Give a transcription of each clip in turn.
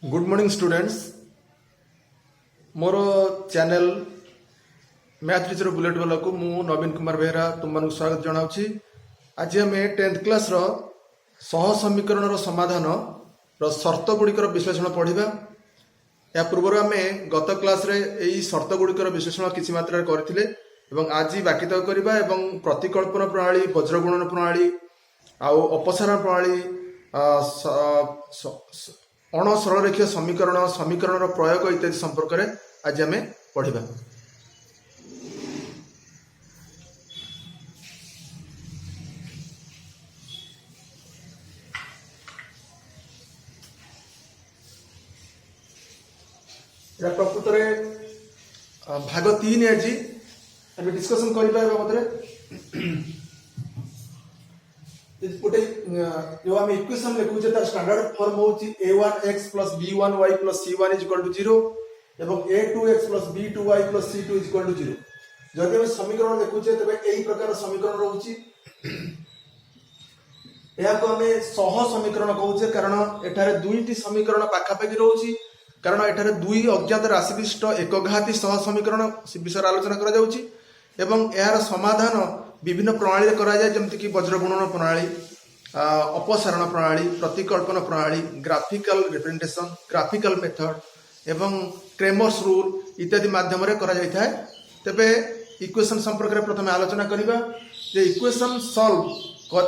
Good morning students. मोर channel math teacher bullet वाला को मु नवीन कुमार बेहरा तुम स्वागत जनाऊँगी। आज आम 10th क्लास सह समीकरण समाधान शर्त गुड़िकर विश्लेषण पढ़ा। या पूर्व आम गत क्लास रे यही शर्त गुड़िकर विश्लेषण किसी मात्रा करथिले एवं आज बाकी तक करबा एवं प्रतिकल्पन प्रणाली, वज्रगुणन प्रणाली आउ अपसारण प्रणाली, अण सरलरेखीय समीकरण, समीकरण प्रयोग इत्यादि संपर्क में आज आम पढ़ा। प्रकृत में भाग 3 आज आम डिस्कसन कर गोटे जो आम इक्वेशन लिखुचे तार स्टैंडर्ड फॉर्म होची a1x plus b1y plus c1 is equal to 0 एवं a2x plus b2y plus c2 is equal to 0। जदि हम समीकरण लिखुचे तबे एही प्रकार समीकरण रहउची। या को हमें सह समीकरण कहउचे कारण एठारे दुईटी समीकरण पाखापाखि रहउची। कारण एठारे दुई अज्ञात राशि विशिष्ट एकघाती सह समीकरण विषय आलोचना करा जाउची एवं यार समाधान विभिन्न प्रणाली करा जाए, जमती कि वज्रगुणन प्रणाली, अपसारण प्रणाली, प्रतिकल्पन प्रणाली, ग्राफिकल रिप्रेजेंटेशन, ग्राफिकल मेथड एवं क्रेमर्स रूल इत्यादि माध्यम करा जाय थाए। तबे इक्वेशन संपर्क में प्रथम आलोचना करिबा जे इक्वेशन सॉल्व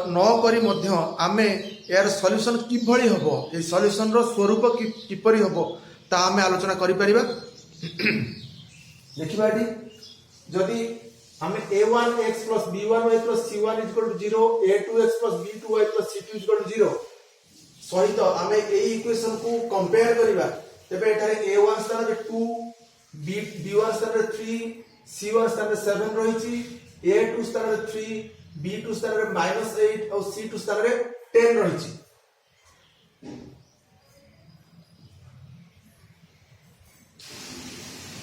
न करी मध्य आमे यार सॉल्यूशन किभଳି हबो, ए सॉल्यूशन रो स्वरूप किपरि हबो ता आमे आलोचना करि परिबा। देखिबा एटी जदि हमें a1x plus b1y plus c1 is equal to 0, a2x plus b2y plus c2 is equal to 0 सहित हमें ए इक्वेशन को कंपेयर करिबा तबे एठारे a1 स्थान रे 2, b1 स्थान रे 3, c1 स्थान रे 7 रहिछि, a2 स्थान रे 3, b2 स्थान रे -8 और c2 स्थान रे 10 रहिछि।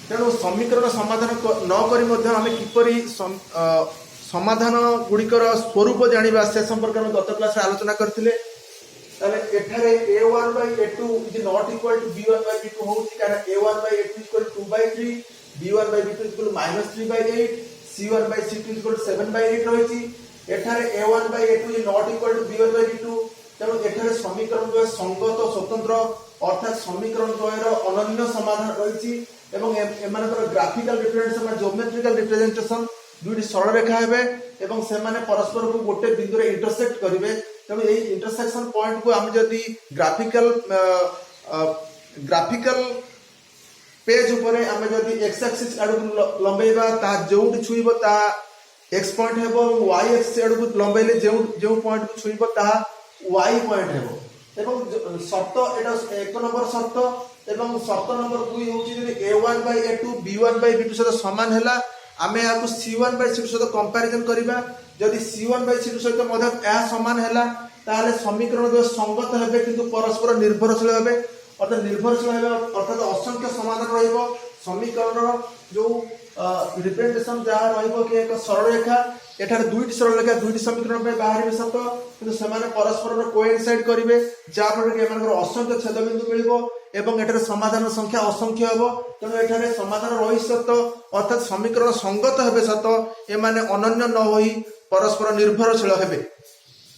तेणु समीकरण समाधान न करी मध्य आम किपरि समाधान गुड़िकर स्वरूप जानिबा से संपर्क में गत क्लास आलोचना करथिले। ताले एठारे a1 by a2 is not equal to b1 by b2 होउछि कारण a1 by a2 equal to 2 by 3, b1 by b2 equal -3 by 8, c1 by c2 equal 7 by 8 रहिछि। एठारे a1 by a2 is not equal to b1 by b2 तेणु एठारे समीकरण द्वय संगत स्वतंत्र अर्थात समीकरण द्वयर अनन्य समाधान रहिछि एवं एमानकर ग्राफिकल रिप्रेजेंटेशन, ज्योमेट्रिकल रिप्रेजेंटेशन दुईटी सरल रेखा हेबे एवं से माने परस्पर को गोटे बिंदु रे इंटरसेक्ट करिवे। तेणु एई इंटरसेक्शन पॉइंट को हम जदि ग्राफिकल पेज ऊपर हम जदि एक्स एक्सिस आडू लंबेबा ता जोउटी छुइबो ता एक्स पॉइंट हेबो, वाई एक्सिस आडू लंबेले जो पॉइंट को छुइबो ता वाई पॉइंट हेबो। एवं शर्त एटा एक नंबर शर्त एवं शर्त नंबर 2 होची जदि a1 by a2 b1 by b2 सहित समान हैला आमे याकु c1 by c2 सहित कंपैरिजन करिबा। जदि c1 by c2 सहित मध्य या समान हैला ताले समीकरण जो संगत हेबे किंतु परस्पर निर्भरशील हेबे अर्थात निर्भरशील हेबे अर्थात असंख्य समाधान रहिबो। समीकरण जो रिप्रेजेंटेशन जहाँ रहिबो कि एक सरल रेखा एठार दुईटी सरल रेखा दुईटी समीकरण पे बाहर सत किंतु सेमाने परस्पर कोइनसाइड करिवे जा फल कि एमानकर असंख्य छेदबिंदु मिलिबो एवं एठारे समाधान संख्या असंख्य हेबो। तेणु एठारे समाधान रहि सत अर्थात समीकरण संगत हेबे सत एमाने अनन्य न होई परस्पर निर्भरशील हेबे।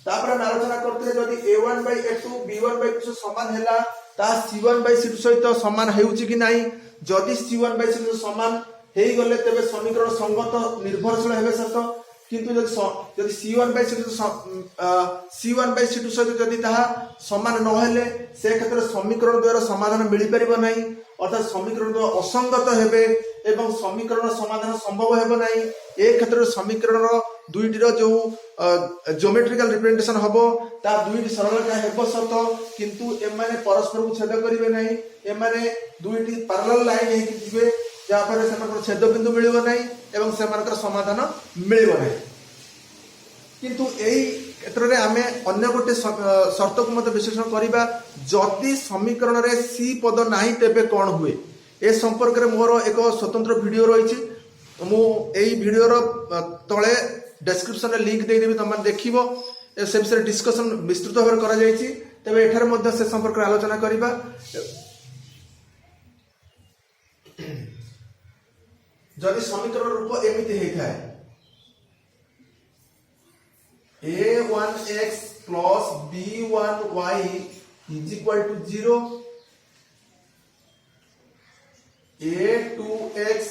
तापर हम आलोचना करते जदि a1 by a2 b1 by b2 समान हैला ता c1 by c2 सहित समान हेउची कि नाही। जदि c1 by c2 समान हेई गले तबे समीकरण संगत निर्भरशील हेबे सत किंतु जदि c1 by c2 सहित जदि ताहा समान न हेले से क्षेत्र समीकरण द्वारा समाधान मिली परिबो नाही अर्थात समीकरण द्वारा असंगत हेबे एवं समीकरण समाधान संभव हेबो नाही। ए क्षेत्र समीकरण दुईटी जो ज्योमेट्रिकल रिप्रेजेंटेशन हबो ता दुईटी सरल रेखा हेबो सत किंतु एमाने परस्पर को छेद करिवे नाही। एमाने दुईटी पैरेलल लाइन हे कि जिवे जा पर से छेद बिंदु मिलिबो नाही एवं सेमानकर समाधान मिलिबो नाही। किंतु एई क्षेत्र रे आमे अन्य गोटे शर्त को मत विश्लेषण करिबा जदि समीकरण रे सी पद नाही तेबे कोन हुए ए संपर्क रे मोर एक स्वतंत्र वीडियो रहिछि। मु एई वीडियो रो तळे डिस्क्रिप्शन रे लिंक दे देबी तुम देखिबो से विषय डिस्कशन विस्तृत भाव करा जायछि। तेबे एठार मध्य से संपर्क आलोचना करिबा। जदि समीकरण रूप एमिति हेइथाय a1x plus b1y is equal to 0, a2x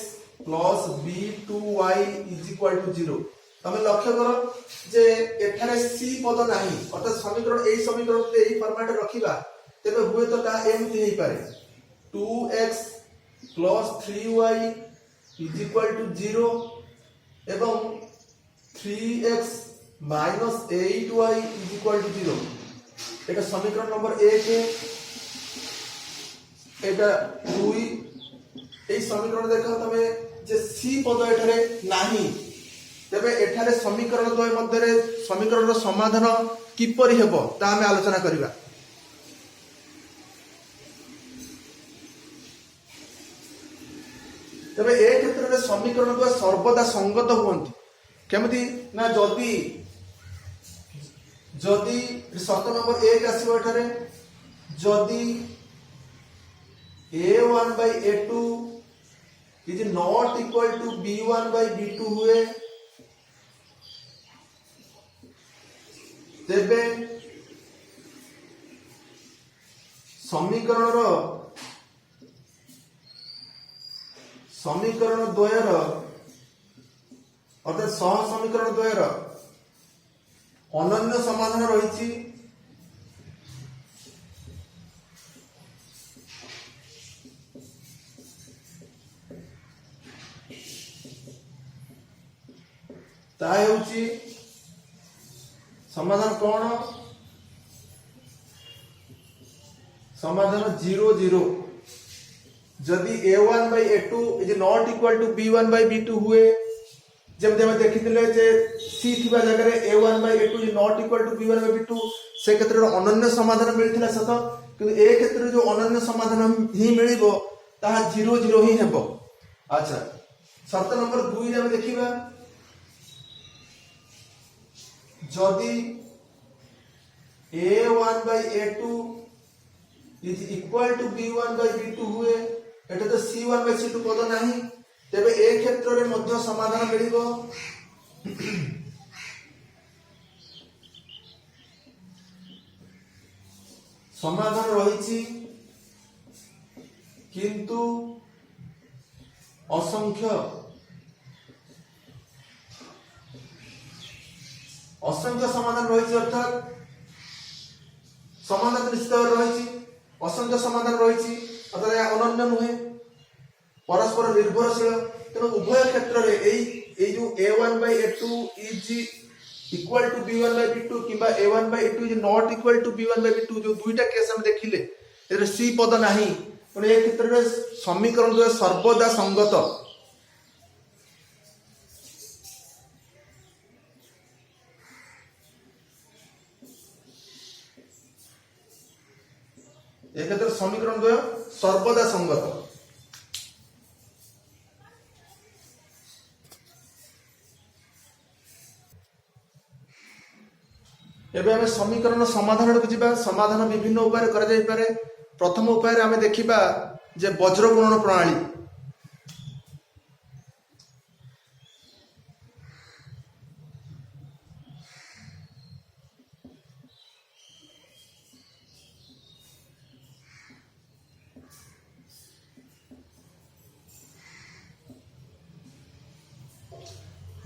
plus b2y is equal to 0। तमे लक्ष्य करो जे एठारे c पद नाही अर्थात समीकरण एई समीकरण को एई फॉर्मेट रखिबा तेबे हुए तो ता एमिति हेइ पारे 2x plus 3y is equal to 0 एवं 3x minus 8y is equal to 0। এটা समीकरण नंबर 1 এটা 2 এই समीकरण देखा तमे जे c पद एठारे नाही तेबे एठारे समीकरण द्वय मध्यरे समीकरणर समाधान किपरि हेबो ता हम आलोचना करिबा। तेबे ए क्षेत्र रे समीकरण द्वय सर्वदा संगत हुअंती केमति ना जदि जदि शर्त नंबर 1 आसीबो एठारे जदि a1 by a2 is not equal to b1 by b2 हुए तेबे समीकरण द्वयर अर्थात सह समीकरण द्वयर अनन्य समाधान रही समाधान कौन समाधान 0 0 जदि a1 by a2 is not equal to b1 by b2 हुए जब हम देखिथिले जे c थिबा जगह रे a1 by a2 is not equal to b1 by b2 से क्षेत्र रे अनन्य समाधान मिलथिला सत कि ए क्षेत्र रे जो अनन्य समाधान ही मिलिबो ताहा 0 0 ही हेबो। अच्छा शर्त नंबर 2 रे हम देखिबा जदि a1 by a2 is equal to b1 by b2 हुए एटा तो c1 by c2 पद नाही तेबे ए क्षेत्र रे मध्य समाधान मिलिबो समाधान रहिछि किंतु असंख्य समाधान रही अर्थात समाधान निश्चित रही असंख्य समाधान रही अर्थात या अनन्य नुहे परस्पर निर्भरशील तेणु उभय क्षेत्र में जो a1 by a2 is equal to b1 by b2 किंबा a1 by a2 is not equal to b1 by b2 जो दुईटा केस हम देखिले एरे c पद नाही तेणु ए क्षेत्र में समीकरण जो सर्वदा संगत एक समीकरण द्वय सर्वदा संगत। एबे हमें समीकरण समाधान को जिबा समाधान विभिन्न उपाय करा जाय पारे। प्रथम उपाय रे हमें देखिबा जे वज्र गुणन प्रणाली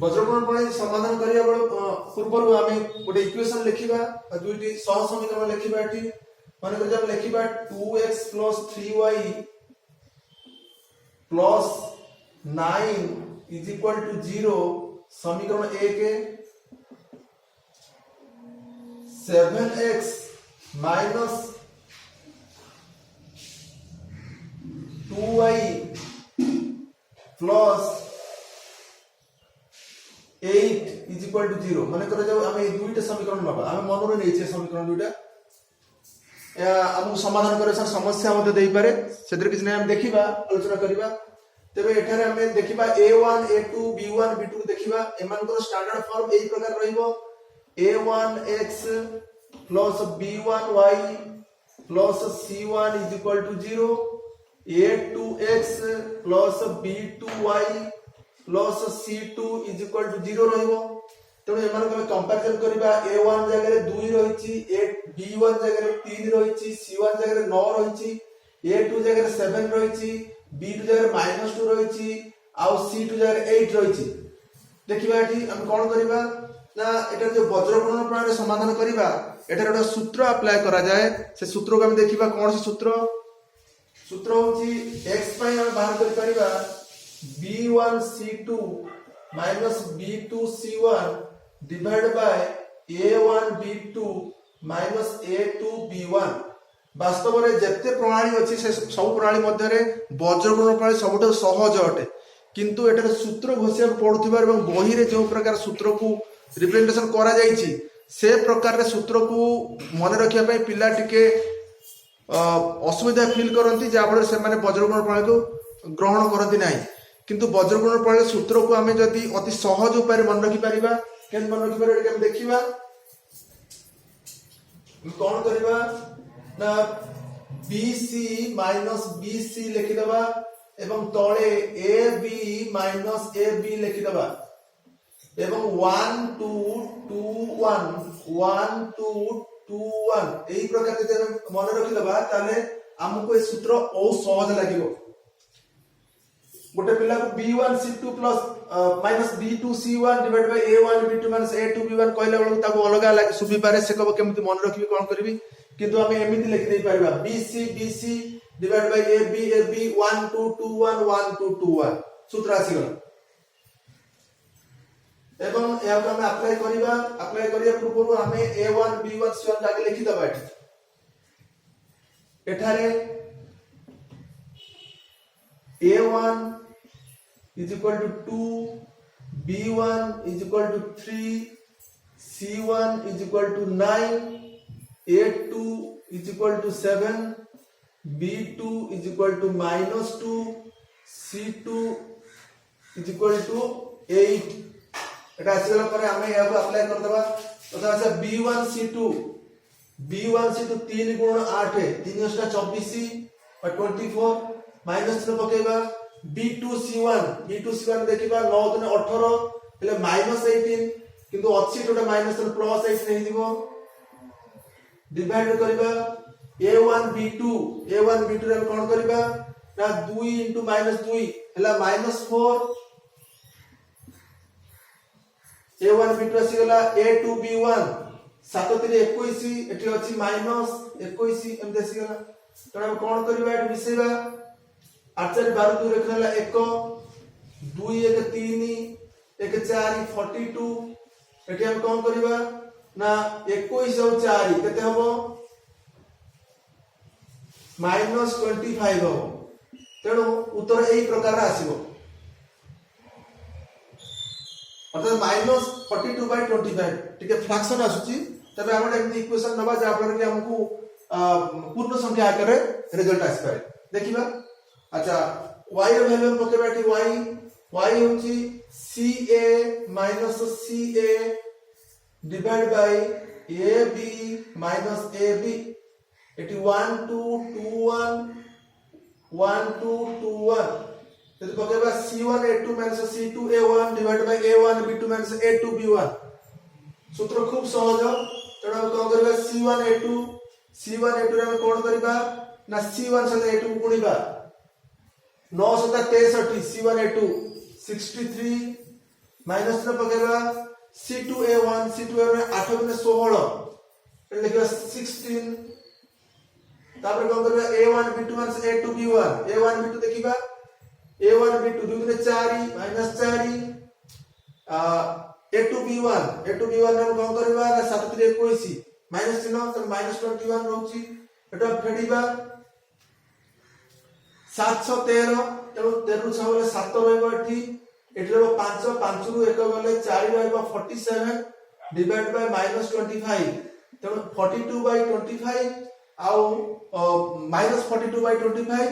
वज्रगुणन प्रणाली समाधान करिया पूर्व आम गोटे इक्वेशन लिखिबा दुईटी सह समीकरण लिखिबा एठी माने कर जब लिखिबा 2x plus 3y plus 9 is equal to 0 समीकरण 1 7x minus 2y plus 8 is equal to 0 माने कर जब हम ए दुईटा समीकरण लबा हम मन रे नै छै समीकरण दुईटा या हम समाधान करे सर समस्या मते देई पारे सेदर किछ नै हम देखिबा आलोचना करिबा तबे एठारे हम देखिबा a1 a2 b1 b2 देखिबा एमान को स्टैंडर्ड फॉर्म एई प्रकार रहिबो a1x plus b1y plus c1 is equal to 0 a2x plus b2y plus C2 is equal to 0 रहइबो। तेणु एमान को कंपैरिजन करबा A1 जगह रे 2 रहिछि, B1 जगह रे 3 रहिछि, C1 जगह रे 9 रहिछि, A2 जगह रे 7 रहिछि, B2 जगह रे -2 रहिछि आउ C2 जगह रे 8 रहिछि। देखिबा एठी हम कोन करबा ना एटा जो वज्रगुणन प्रणाली समाधान करबा एटार एक सूत्र अप्लाई करा जाए। से सूत्र को हम देखिबा कोन से सूत्र होछि x पई हम बाहर कर परिबा B1C2 minus B2C1 divided by A1B2 minus A2B1। वास्तव में जेते प्रणाली अछि से सब प्रणाली मध्य रे वज्रगुणन प्रणाली सबठो सहज अटे, किंतु एटार सूत्र घोषिया पडुथिबार एवं बही रे जो प्रकार सूत्र को रिप्रेजेंटेशन करा जाइछि से प्रकार रे सूत्र को मन रखिया पई पिला टिके असुविधा फील करती जहाँफल से वज्रगुणन प्रणाली को ग्रहण करती ना। किंतु वज्रगुणन प्रणाली सूत्र को आम जदि अति सहज उपाय मन रखिपर के मन रखिपर देखा कौन करवा ना BC माइनस BC लिखिदबा एवं तले AB माइनस AB लिखिदबा एवं 1 2 2 1 1 2 2 1 एई प्रकार जे मन रखिदबा ताले हमको ए सूत्र ओ सहज लागिवो। गोटे पिला को B1C2 plus minus B2C1 divide by A1B2 minus A2B1 कहला बेलू ताको अलग लागे सुबि पारे से कब केमति मन रखिबी कोन करबी, किंतु हम एमिति लिखि दे परबा BC डिवाइड बाय AB 1 2 2 1 1 2 2 1 सूत्र आसी गला। एवं या को हम अप्लाई करिया पूर्व हम A1 B1 C1 आगे लिखि दबा एठारे A1 is equal to 2, B1 is equal to 3, C1 is equal to 9, A2 is equal to 7, B2 is equal to -2, C2 is equal to 8। एटा आसीला परे हमें या को अप्लाई कर दबा तथा से B1C2 3 गुण 8 है 3 * 24 और 24 माइनस न पकेबा B2C1 देखिबा 9 * 18 हेले -18 किंतु अछि टोटा माइनस +8 नै दिबो डिवाइड करबा A1B2 रे कोन करबा ना 2 * -2 हेला -4 A1B2 आसी गला A2B1 7 * 3 21 एठी अछि -21 एम देसी गला। तो हम कोन करबा एठी मिसेबा 8 4 12 2 रखला 1 2 1 3 1 4 42 एठी हम कोन करबा ना 21 और 4 केते हबो -25 हबो। तेणु उत्तर एई प्रकार आसीबो अर्थात -42/25 टिके फ्रैक्शन आसुची तबे हम एमती इक्वेशन नबा जा पर कि हमकु पूर्ण संख्या आकार रिजल्ट आसी पारे देखिबा। अच्छा y ର वैल्यू हम पकेबा एठी y होची CA - CA divide by AB - AB एठी 1 2 2 1 1 2 2 1 तो पकेबा C1 A2 - C2 A1 divide by A1 B2 - A2 B1 सूत्र खूब सहज। तेणु कोन करबा C1 A2 रे हम कोन करबा ना C1 सहित A2 को गुणिबा 9 * 63 C1 A2 63 माइनस न पकेबा C2 A1 8 * 16 ए लिखबा 16 तापर कोन करबा A1 B2 - A2 B1 A1 B2 देखिबा A1 B2 2 * 4 -4 A2 B1 रे कोन करबा 7 * 3 21 माइनस चिन्ह तो -21 रहउची एटा फेडिबा 713 तेणु 13 6 बोले 7 रहइबो एठी रहबो 5 5 रु 1 गले 4 रहइबो 47 डिवाइड बाय -25 तेणु 42/25 आउ -42/25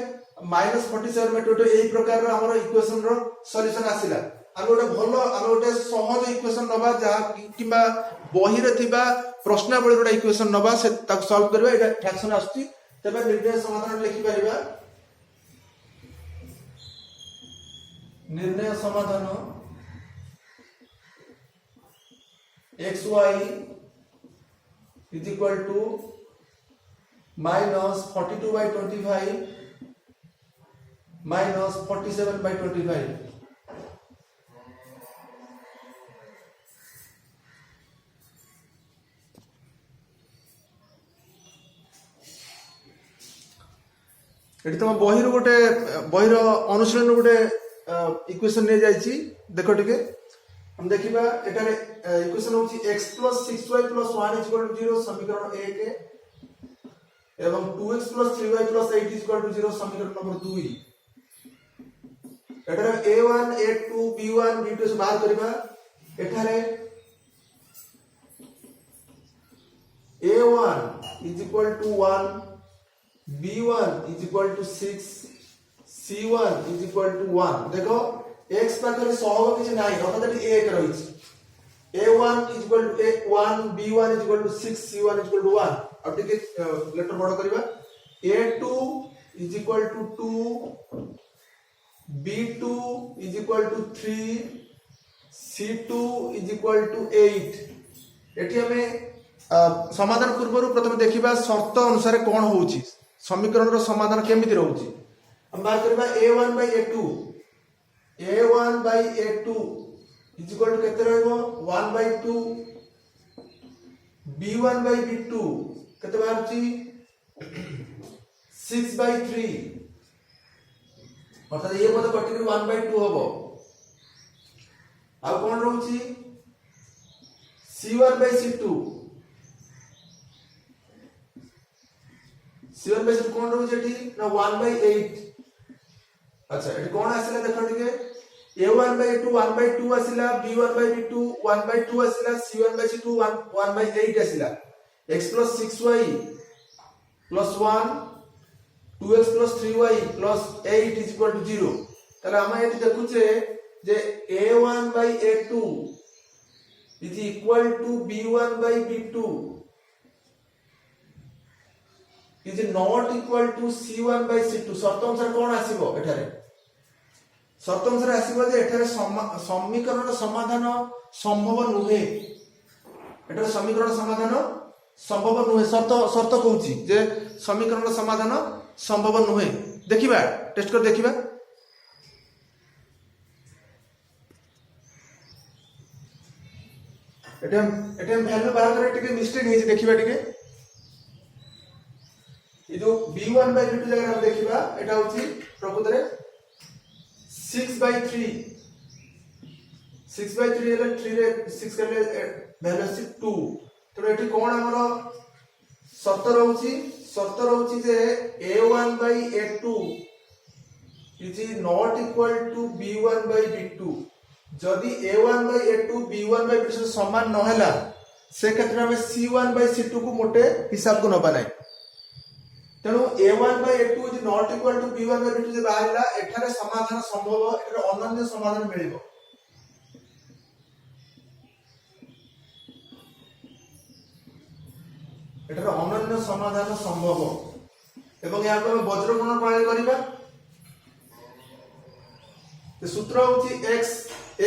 -47 में टोटल एई प्रकार रो हमर इक्वेशन रो सॉल्यूशन आसिला। हम गोटे सहज इक्वेशन नबा जा किबा बही रे थिबा प्रश्नावली रो इक्वेशन नबा से तक सॉल्व करबा एटा फ्रैक्शन आछी तबे निर्णय समाधान लिखि परिबा। निर्णय समाधान x y is equal to -42/25 -47/25। एटी तुम बही गोटे बहीर अनुशीलन गोटे इक्वेशन नहीं जाइए देख टे हम देखा एटारे इक्वेशन होची x + 6y + 1 = 0 समीकरण 1 एवं 2x + 3y + 8 = 0 समीकरण number 2। एटारे a1 a2 b1 b2 से बाहर करबा एटारे a1 = 1 b1 = 6 c1 = 1 देखो x पाखरे सहग किछ नाही अर्थात एटी 1 रहिछि a1 = 1 b1 = 6 c1 = 1 अब टिके लेटर बड़ करबा a2 = 2 b2 = 3 c2 = 8। एटी हमें समाधान पूर्व प्रथम देखिबा शर्त अनुसार कोन होउछि समीकरण रो समाधान केमिति रहउछि हम बात करबा a1/a2 = केते रहइबो 1/2 b1/b2 केते बाहरछि 6/3 अर्थात ये पद कटिक 1/2 हबो आ कोन रहउछि c1/c2 c1/c2 कोन रहउछि एठी ना 1/8। अच्छा एठी कोन आसिला देखो टिके a1/a2 1/2 आसिला b1/b2 1/2 आसिला c1/c2 1/8 आसिला x + 6y + 1 2x + 3y + 8 = 0 ताले हम एठी देखुचे जे a1/a2 = b1/b2 is not equal to c1/c2 शर्त अनुसार कोन आसीबो एठारे शर्त अनुसार आसीबो जे एठारे समीकरण समाधान संभव नुहे एठारे समीकरण समाधान संभव नुहे शर्त कहूची जे समीकरण समाधान संभव नुहे देखिबा टेस्ट कर देखिबा एटा वैल्यू बाहर करे टिके मिस्टेक हे देखिबा टिके ये जो b1/b2 जगह हम देखिबा एटा होची प्रकृत रे 6/3 हेले 3 रे 6 करले वैल्यू अछि 2 तो एठी कोन हमरो शर्त रहउची जे a1/a2 is not equal to b1/b2 जदि a1/a2 b1/b2 से समान न होला से क्षेत्र में c1/c2 को मोटे हिसाब को न बनाई तेणु a1/a2 is not equal to b1/b2 जे बाहरला एठारे समाधान संभव एठारे अनन्य समाधान मिलिबो एठारे अनन्य समाधान संभव एवं या को वज्र गुणन प्रणाली करिबा ते सूत्र होची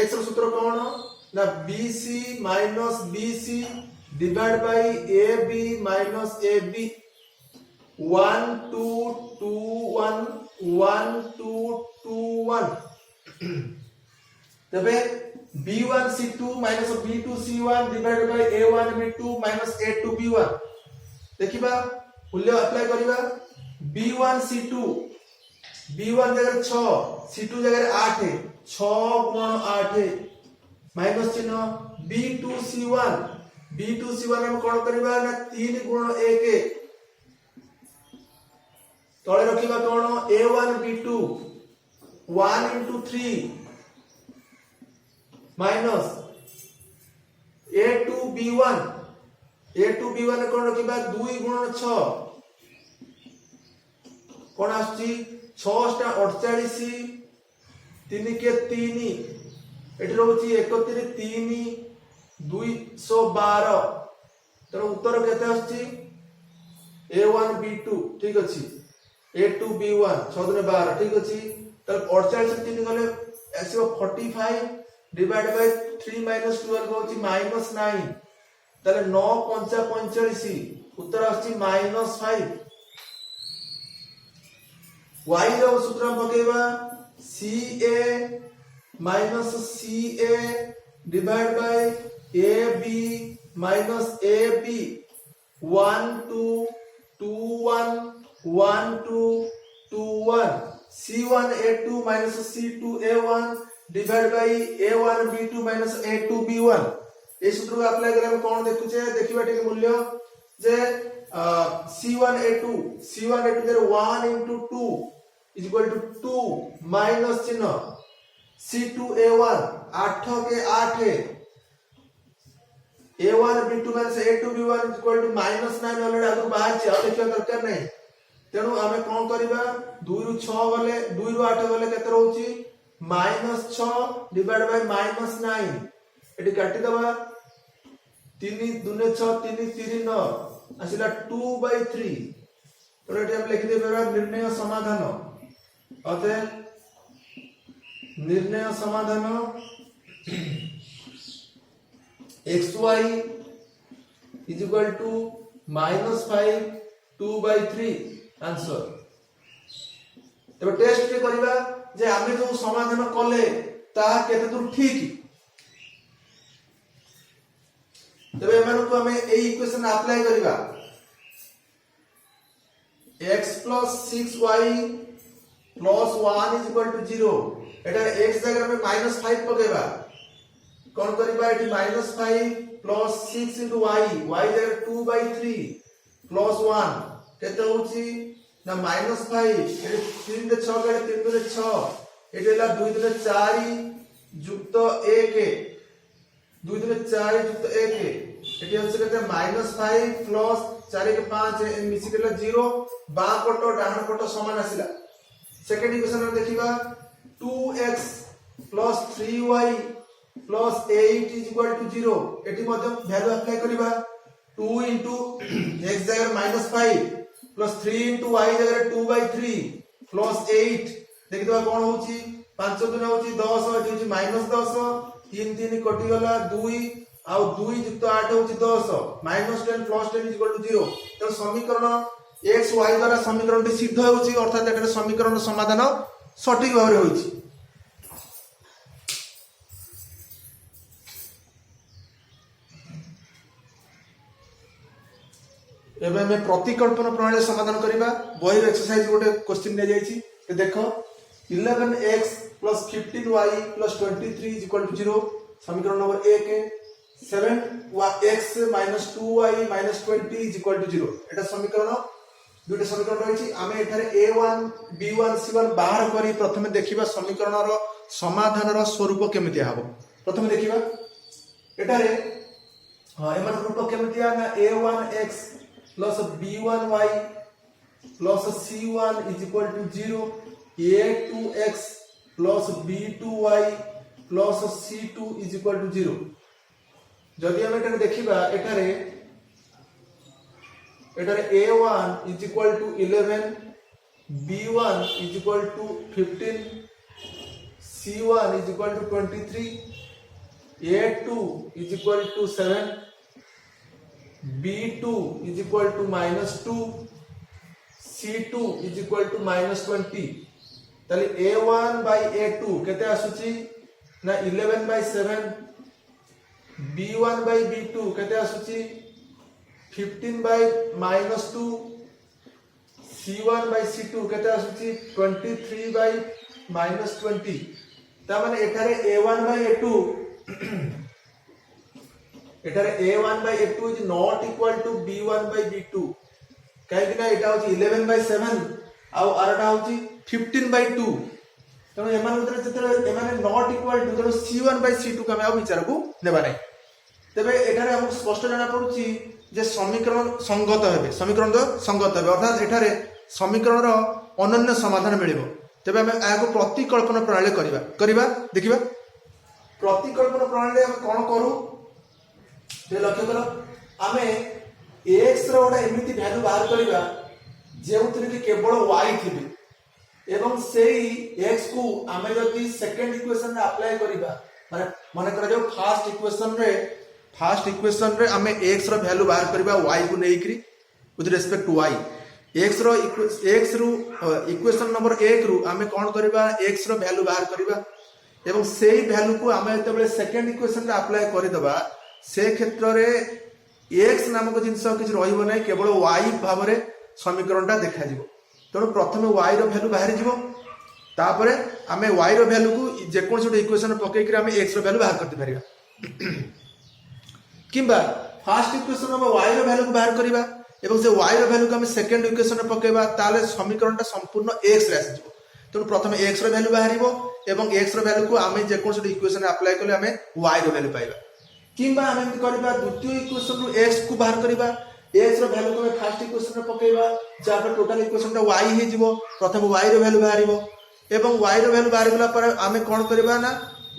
x रो सूत्र कोन ना bc - bc divide by ab - ab 1 2 2 1 1 2 2 1 तबे b1 c2 - b2 c1 divide by a1 b2 - a2 b1 देखिबा मूल्य अप्लाई करिबा b1 c2 b1 जगह 6 c2 जगह 8 6 × 8 माइनस चिन्ह b2 c1 हम कोन करबा ना 3 × 1 तळे रखिबा कोन a1 b2 1 × 3 minus a2 b1 कोन रखिबा 2 × 6 कोन आछि 6 टा 48 3 के 3 एठी रहउची 31 3 212 तर उत्तर केते आछि a1 b2 ठीक अछि a2 b1 6 12 ठीक अछि त 48 3 गले ଆସିବ 45 डिवाइड बाय 3 माइनस 12 होची माइनस 9 ताले 9 5 45 उत्तर आछि माइनस 5 y रो सूत्र पकेबा ca minus ca divide by ab minus ab 1 2 2 1 1 2 2 1 c1 a2 minus c2 a1 divide by a1 b2 minus a2 b1 ए सूत्र को अप्लाई करे हम कोन देखु छे देखिबा ठीक मूल्य जे c1 a2 there 1 into 2 is equal to 2 minus चिन्ह c2 a1 8 के 8 है a1 b2 minus a2 b1 is equal to minus 9 already आगु बाहर छै और देखिबा दरकार नै तेनु हमें कोन करबा 2 रु 6 गले 2 रु 8 गले केते रहउची माइनस 6 डिवाइड बाय माइनस 9 एटी काटी दबा 3 2 6 3 3 9 आसिला 2 by 3 तो एटी हम लिख देबा निर्णय समाधान अतः निर्णय समाधान xy is equal to minus 5 2 by 3 answer तब टेस्ट के करबा जे आमे जो समाधान कले ता केते दूर ठीक तबे एमान को हमें ए इक्वेशन अप्लाई करबा x plus 6y plus 1 is equal to 0 Etah x जगह में -5 पकेबा कोन करबा एटी -5 plus 6 into y जगह 2 by 3 plus 1 केते होची ना -5 एटी 3 दे 6 गले 3 दे 6 एटी ला 2 दे 4 युक्त 1 2 दे 4 युक्त 1 एटी होची केते -5 plus 4 के 5 मिसी केला 0 बा पटो डाहन पटो समान आसिला सेकंड इक्वेशन में देखिबा 2x plus 3y plus 8 is equal to 0 eighty Madhya value apply करबा 2 into x जगह -5 plus 3 into y जगह 2 by 3 plus 8 देखि दबा कोन होची 5 गुना होची 10 एटी होची -10 3 3 कटि गला 2 आउ 2 युक्त 8 होची 10 -10 plus 10 is equal to 0 तो समीकरण x y द्वारा समीकरण सिद्ध होची अर्थात एटा समीकरण समाधान सटीक भाबरे होची एबे हमें प्रतिकल्पन प्रणाली समाधान करिबा बही एक्सरसाइज गोटे क्वेश्चन ने जाईची तो देखो 11x plus 15y plus 23 is equal to 0 समीकरण नंबर 1 है 7x minus 2y minus 20 is equal to 0 एटा समीकरण दुटे समीकरण रहिची आमे एठारे a1 b1 c1 बाहर करी प्रथमे देखिबा समीकरण रो समाधान रो स्वरूप केमिति हबो प्रथमे देखिबा एठारे एमन रूप केमिति ना a1x plus b1y plus c1 is equal to 0 a2x plus b2y plus c2 is equal to 0 जदि हम एटारे देखिबा एटारे a1 is equal to 11 b1 is equal to 15 c1 is equal to 23 a2 is equal to 7 b2 is equal to -2 c2 is equal to -20 ताले a1 by a2 केते आसुची ना 11 by 7 b1 by b2 केते आसुची 15 by -2 c1 by c2 केते आसुची 23 by -20 ता माने एठारे a1 by a2 एटारे a1 by a2 is not equal to b1 by b2 काहे कि ना एटा होची 11 by 7 आ आरटा होची 15 by 2 तनो एमान उतरे जतरे एमाने नॉट इक्वल टू तनो c1 by c2 का हम विचार को नेबा नै तबे एटारे हम स्पष्ट जाना पड़ुची जे समीकरण संगत हेबे समीकरण तो संगत हेबे अर्थात एटारे समीकरण रो अनन्य समाधान मिलिबो तबे हम आगो प्रतिकल्पन प्रणाली करिबा देखिबा प्रतिकल्पन प्रणाली हम कोन करू ते लक्ष्य करो आमे x रो ओडा एमिति वैल्यू बाहर करिबा जेउतरे कि केवल y थिबे एवं सेही x को आमे जदि सेकंड इक्वेशन रे अप्लाई करिबा माने माने करा जो फर्स्ट इक्वेशन रे आमे x रो वैल्यू बाहर करिबा y को नेइकरी with respect to y x रो इक्वेशन नंबर 1 रु आमे कोन करिबा x रो वैल्यू बाहर करिबा एवं सेही वैल्यू को आमे जतबे सेकंड इक्वेशन रे अप्लाई करि दबा से क्षेत्र रे x नामक जिंस किछ रहिबो नै केवल y भाव रे समीकरणटा देखा जिवो तेणु प्रथम y रो वैल्यू बाहर जिवो तापरे आमे y रो वैल्यू को जे कोन छोटे इक्वेशन पकै कि आमे x रो वैल्यू बाहर करते परिबा किंबा फर्स्ट इक्वेशन में y रो वैल्यू को बाहर करिबा एवं से y रो वैल्यू को आमे सेकंड इक्वेशन रे पकेबा ताले समीकरणटा संपूर्ण x रे आसी जिवो तेणु प्रथम x रो वैल्यू बाहरिबो एवं x रो वैल्यू को आमे जे कोन छोटे इक्वेशन रे अप्लाई करले आमे y रो वैल्यू पाइबा किंबा आमे एमति करबा द्वितीय इक्वेशन रो x को बाहर करिबा x रो वैल्यू को फर्स्ट इक्वेशन रे पकेबा जा पर टोटल इक्वेशन टा y हे जिवो प्रथम y रो वैल्यू बाहरिबो एवं y रो वैल्यू बाहर गला पर आमे कोन करबा ना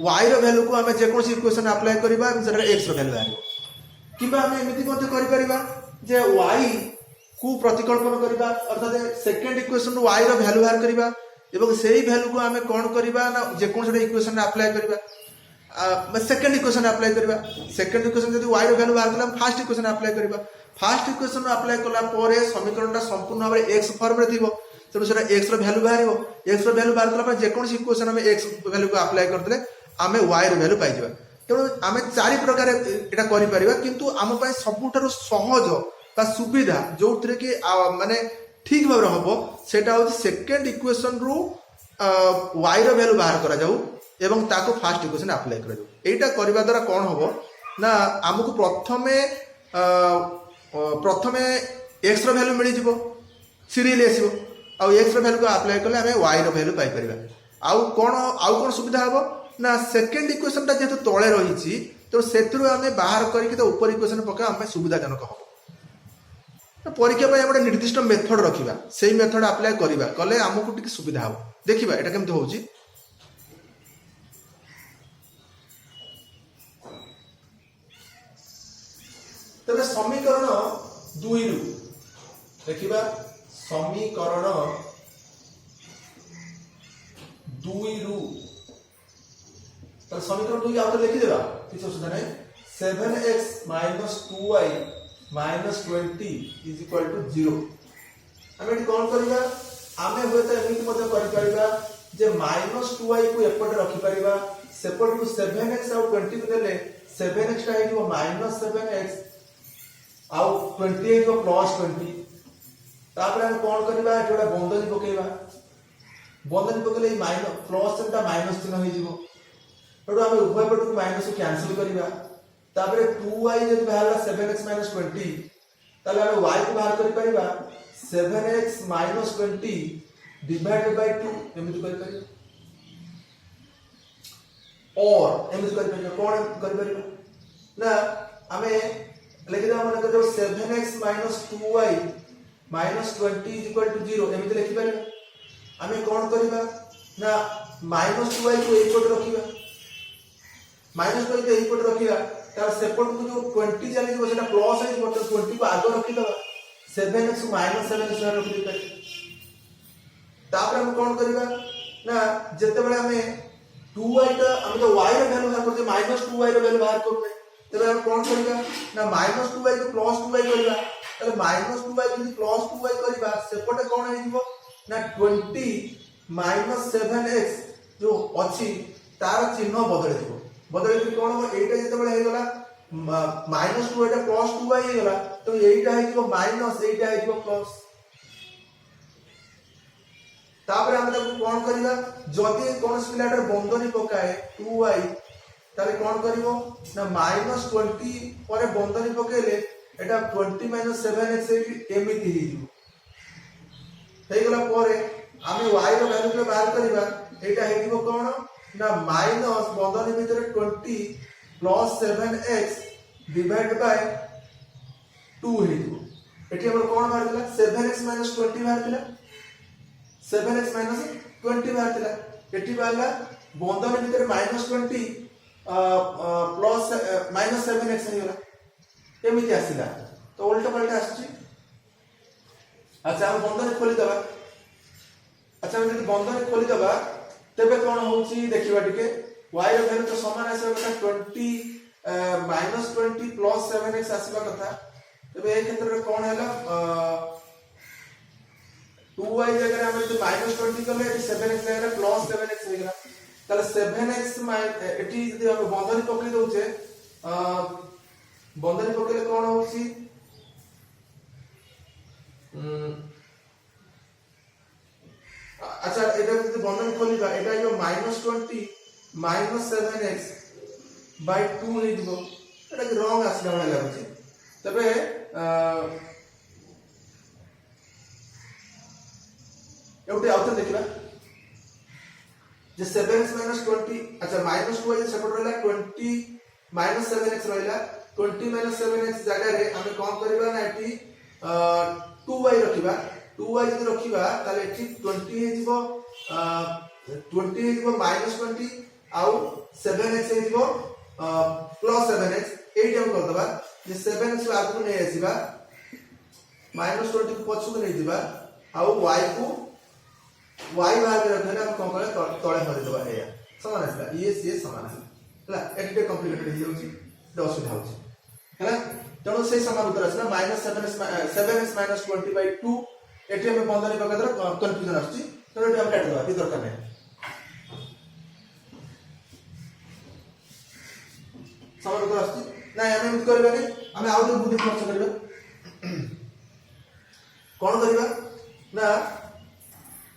y रो वैल्यू को आमे जे कोन इक्वेशन अप्लाई करबा एवं सेटा x रो वैल्यू बाहरिबो किंबा आमे एमति मध्ये करि परिबा जे y को प्रतिकल्पन करबा अर्थात सेकंड इक्वेशन रो y रो वैल्यू बाहर करबा एवं सेही वैल्यू को आमे कोन करबा ना जे कोन इक्वेशन अप्लाई करबा सेकंड इक्वेशन अप्लाई करबा सेकंड इक्वेशन यदि y रो वैल्यू बाहर करला फर्स्ट इक्वेशन अप्लाई करबा फर्स्ट इक्वेशन अप्लाई करला परे समीकरणटा संपूर्ण भाबरे x फॉर्म रे थिबो तेणु सेटा x रो वैल्यू बाहरिबो x रो वैल्यू बाहर करला पर जे कोन इक्वेशन हमें x वैल्यू को अप्लाई करदले हमें y रो वैल्यू पाइ जबा तेणु हमें चारि प्रकार एटा करि परिबा किंतु हम पय सबुठारो सहज बा सुविधा जोथरे कि माने ठीक भाबरे हबो सेटा होछि सेकंड इक्वेशन रो y रो वैल्यू बाहर करा जाऊ एवं ताको फर्स्ट इक्वेशन अप्लाई करा जाऊ एटा करबा द्वारा कोन हबो ना हमकु प्रथमे x रो वैल्यू मिली जिवो सीरियल आसीबो आ x रो वैल्यू को अप्लाई करले हमें y रो वैल्यू पाइ परिबा आउ कोन सुविधा हबो ना सेकंड इक्वेशन ता जेतो तळे रहिछि तो सेतरु हमें बाहर करके तो ऊपर इक्वेशन पका हमें सुविधाजनक हबो परीक्षा पर हम निर्दिष्ट मेथड रखिबा सेही मेथड अप्लाई करिबा कले हमकु टिक सुविधा हबो देखिबा एटा केमते होउछि तबे समीकरण 2 रु देखिबा समीकरण 2 रु तो समीकरण 2 आउट लिखि देबा किछ असुविधा नै 7x - 2y - 20 = 0 हमें कोन करिबा आमे होता एमिति मते करि परिबा जे -2y को एपटे रखि परिबा सेपट को 7x और 20 को देले 7x टा हेजो -7x आउ 20 हेजो +20 तापर हम कोन करिबा एटा बंधनी पकेबा बंधनी पकेले माइनस प्लस टा माइनस चिन्ह हे जिवो एटो हम उभय पट को माइनस को कैंसिल करिबा तापर 2y जदि बाहरला 7x - 20 ताले हम y को बाहर करि परिबा 7x - 20 डिवाइडेड बाय 2 एमिति करि परिबा और एमिति करि परिबा कोन करि परिबा ना हमें लिखि दा मन करो 7x - 2y - 20 = 0 एमिति लिखि परिबा हमें कोन करिबा ना -2y को एक पट रखिबा -2y को एक पट रखिबा तार सेपट को जो 20 चली जो सेटा प्लस है जो 20 को आगे रखि दबा 7x - 7x रखि दे तापर हम कोन करबा ना जते बेले हमें 2y टा हम जो y रो वैल्यू बाहर करते -2y रो वैल्यू बाहर करबे तबे हम कोन करबा ना -2y को +2y करबा तले -2y यदि +2y करबा सेपटे कोन हे जिवो ना 20 - 7x जो अछि तार चिन्ह बदले दिबो बदले कि कोन हो एटा जते बेले हे गला -2 एटा +2y हे गला तो एटा हे जिवो माइनस एटा हे जिवो प्लस तापर हम ताको कोन करबा जदि कोन स्पिलाटर बंधनी पकाए 2y ताले कोन करबो ना -20 परे बंधनी पकेले एटा 20 - 7x एमिति हे जिवो हे गला परे आमे y रो वैल्यू के बाहर करबा एटा हे जिवो कोन ना माइनस बंधनी भीतर 20 + 7x डिवाइड बाय 2 हे जिवो एठी हमर कोन बाहर दिला 7x - 20 बाहर दिला 7x - 20 बाहर दिला एठी बाहरला बंधनी भीतर -20 प्लस -7x हे गला एमिति आसीला तो उल्टा पलटा आछि अच्छा हम बंधनी खोली दबा अच्छा हम जब बंधन खोली दबा तेबे कौन होची देखिबा टिके y ର भ्यालु तो समान आसीबा कथा 20 -20 प्लस 7x आसीबा कथा तेबे ए क्षेत्र रे कौन हैला 2y जगह हम जो -20 कले एटी 7x जगह प्लस 7x हे गेला ताले 7x एटी जदी हम बंधन पकई दोचे बंधन पकईले कौन होची अच्छा एटा जदी बंधन खोलिबा एटा जो -20 -7x बाय 2 हे दिबो एटा कि रंग आसला वाला लागुची तबे एउटे आउट देखिबा जे 7x - 20 अच्छा -2 जे सेपट रहला 20 -7x रहला 20 -7x जगह रे हम कोन करबा ना एटी 2y रखिबा 2y जदी रखिबा ताले एटी 20 हे दिबो 20 हे दिबो -20 आउ 7x हे दिबो प्लस 7x एटी हम कर दबा जे 7x आगु नै आसीबा -20 को पछु नै दिबा आउ y को y भाग रखले हम कोन करे तळे भरि दबा एया समान आसला ये समान हला एटी कॉम्प्लिकेटेड हे होची असुविधा होची हला तेणु से समान उत्तर आसला -7x -20/2 एटी हम बंधन पकदर कंफ्यूजन आछि तेणु एटी हम काट दबा कि दरकार नै समान उत्तर आछि ना हम एमि करबा नै हम आउ जो बुद्धि खर्च करबा कोन करबा ना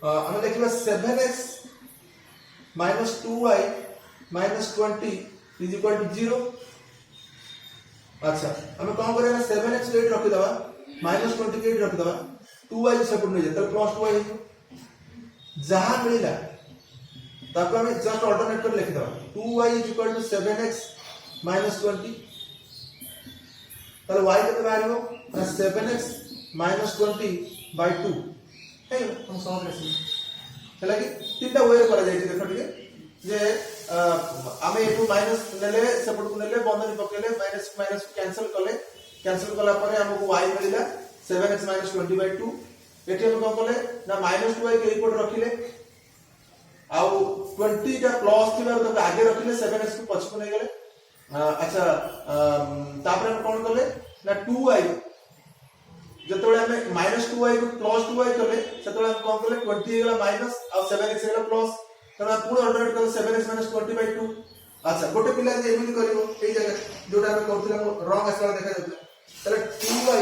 हम देखिबा 7x -2y -20 0 अच्छा हम कौन करे ना 7x रेट रखि दबा -20 रेट रखि दबा 2y सेपट नै जे त प्लस 2y जहां मिलला ताको हम जस्ट अल्टरनेट कर लिखि दबा 2y 7x -20 ताले y केते बाहरिबो ना 7x -20/2 है हम समझ लेसी हला कि तीनटा वे करा जाय छै देखो ठीक जे आमे एटू माइनस नेले सेपट को नेले बंधन पकेले माइनस माइनस कैंसिल कला परे हमको y मिलिला 7x -20/2 एटी हम कोन कले ना -2y के रिपोर्ट रखिले आउ 20 टा प्लस थिबार तो आगे रखिले 7x को पछ को नै गेले अच्छा तापर हम कोन कले ना 2y जतोळे हमें -2y को +2y कले सेतोळे हम कोन कले 20 हेला माइनस आ 7x हेला प्लस तणा पूर्ण अल्टरनेट कर 7x -20/2 अच्छा गोटे पिला जे एमिति करिवो एई जगह जोटा हम करथिला रंग आसला देखा जातला तले 2y